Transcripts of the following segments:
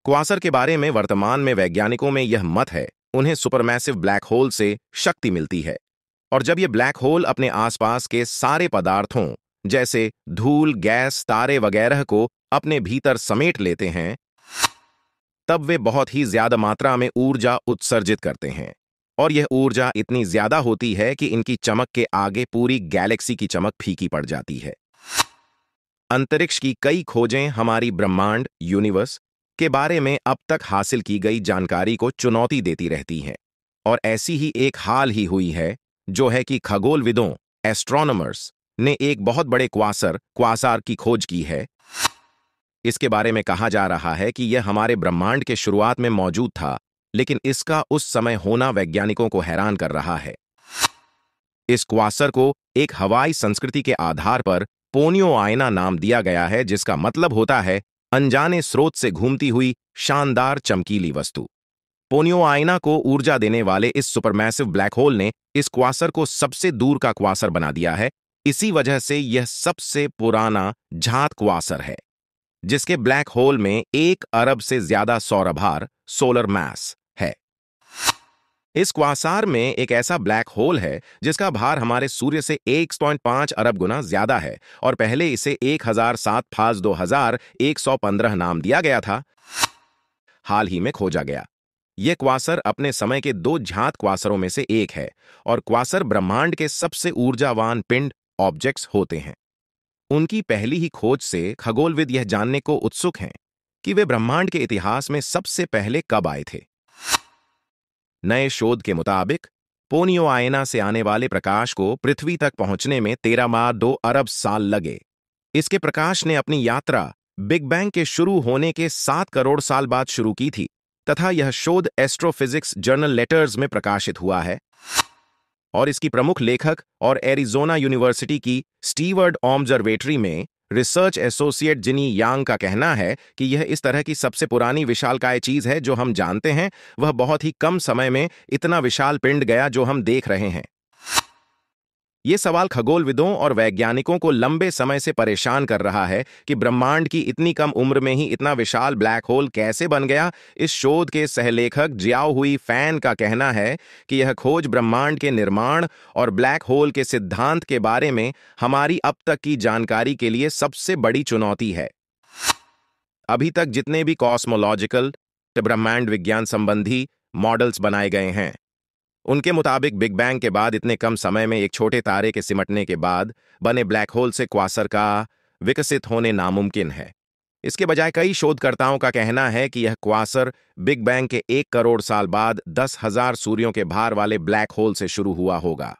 Quasar के बारे में वर्तमान में वैज्ञानिकों में यह मत है, उन्हें सुपरमैसिव ब्लैक होल से शक्ति मिलती है। और जब ये ब्लैक होल अपने आसपास के सारे पदार्थों जैसे धूल, गैस, तारे वगैरह को अपने भीतर समेट लेते हैं, तब वे बहुत ही ज्यादा मात्रा में ऊर्जा उत्सर्जित करते हैं। और यह ऊर्जा इतनी ज्यादा होती है कि इनकी चमक के आगे पूरी गैलेक्सी की चमक फीकी पड़ जाती है। अंतरिक्ष की कई खोजें हमारी ब्रह्मांड यूनिवर्स के बारे में अब तक हासिल की गई जानकारी को चुनौती देती रहती हैं। और ऐसी ही एक हाल ही हुई है, जो है कि खगोलविदों एस्ट्रोनॉमर्स ने एक बहुत बड़े क्वासार की खोज की है। इसके बारे में कहा जा रहा है कि यह हमारे ब्रह्मांड के शुरुआत में मौजूद था, लेकिन इसका उस समय होना वैज्ञानिकों को हैरान कर रहा है। इस क्वासर को एक हवाई संस्कृति के आधार पर पोनियो आयना नाम दिया गया है, जिसका मतलब होता है अनजाने स्रोत से घूमती हुई शानदार चमकीली वस्तु। पोनियो आयना को ऊर्जा देने वाले इस सुपरमैसिव ब्लैक होल ने इस क्वासर को सबसे दूर का क्वासर बना दिया है। इसी वजह से यह सबसे पुराना ज्ञात क्वासर है, जिसके ब्लैक होल में 1 अरब से ज्यादा सौरभार सोलर मास है। इस क्वासार में एक ऐसा ब्लैक होल है जिसका भार हमारे सूर्य से 1.5 अरब गुना ज्यादा है, और पहले इसे 1007-2115 नाम दिया गया था। हाल ही में खोजा गया। यह क्वासर अपने समय के 2 ज्ञात क्वासरों में से एक है, और क्वासर ब्रह्मांड के सबसे ऊर्जावान पिंड ऑब्जेक्ट्स होते हैं। उनकी पहली ही खोज से खगोलविद यह जानने को उत्सुक हैं कि वे ब्रह्मांड के इतिहास में सबसे पहले कब आए थे। नए शोध के मुताबिक पोनियो आयना से आने वाले प्रकाश को पृथ्वी तक पहुंचने में 13.2 अरब साल लगे। इसके प्रकाश ने अपनी यात्रा बिग बैंग के शुरू होने के 7 करोड़ साल बाद शुरू की थी, तथा यह शोध एस्ट्रोफिजिक्स जर्नल लेटर्स में प्रकाशित हुआ है। और इसकी प्रमुख लेखक और एरिजोना यूनिवर्सिटी की स्टीवर्ड ऑब्जर्वेटरी में रिसर्च एसोसिएट जिनी यांग का कहना है कि यह इस तरह की सबसे पुरानी विशालकाय चीज है जो हम जानते हैं। वह बहुत ही कम समय में इतना विशाल पिंड गया जो हम देख रहे हैं। यह सवाल खगोलविदों और वैज्ञानिकों को लंबे समय से परेशान कर रहा है कि ब्रह्मांड की इतनी कम उम्र में ही इतना विशाल ब्लैक होल कैसे बन गया। इस शोध के सहलेखक जियाओ हुई फैन का कहना है कि यह खोज ब्रह्मांड के निर्माण और ब्लैक होल के सिद्धांत के बारे में हमारी अब तक की जानकारी के लिए सबसे बड़ी चुनौती है। अभी तक जितने भी कॉस्मोलॉजिकल ब्रह्मांड विज्ञान संबंधी मॉडल्स बनाए गए हैं, उनके मुताबिक बिग बैंग के बाद इतने कम समय में एक छोटे तारे के सिमटने के बाद बने ब्लैक होल से क्वासर का विकसित होने नामुमकिन है। इसके बजाय कई शोधकर्ताओं का कहना है कि यह क्वासर बिग बैंग के 1 करोड़ साल बाद 10,000 सूर्यों के भार वाले ब्लैक होल से शुरू हुआ होगा।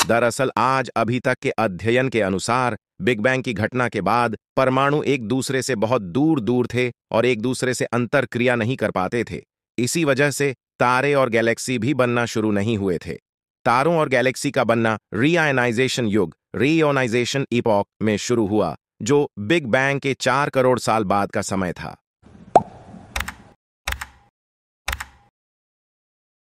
दरअसल आज अभी तक के अध्ययन के अनुसार बिग बैंग की घटना के बाद परमाणु एक दूसरे से बहुत दूर दूर थे और एक दूसरे से अंतर क्रिया नहीं कर पाते थे। इसी वजह से तारे और गैलेक्सी भी बनना शुरू नहीं हुए थे। तारों और गैलेक्सी का बनना रीआयनाइजेशन युग रीओनाइजेशन इपॉक में शुरू हुआ, जो बिग बैंग के 4 करोड़ साल बाद का समय था।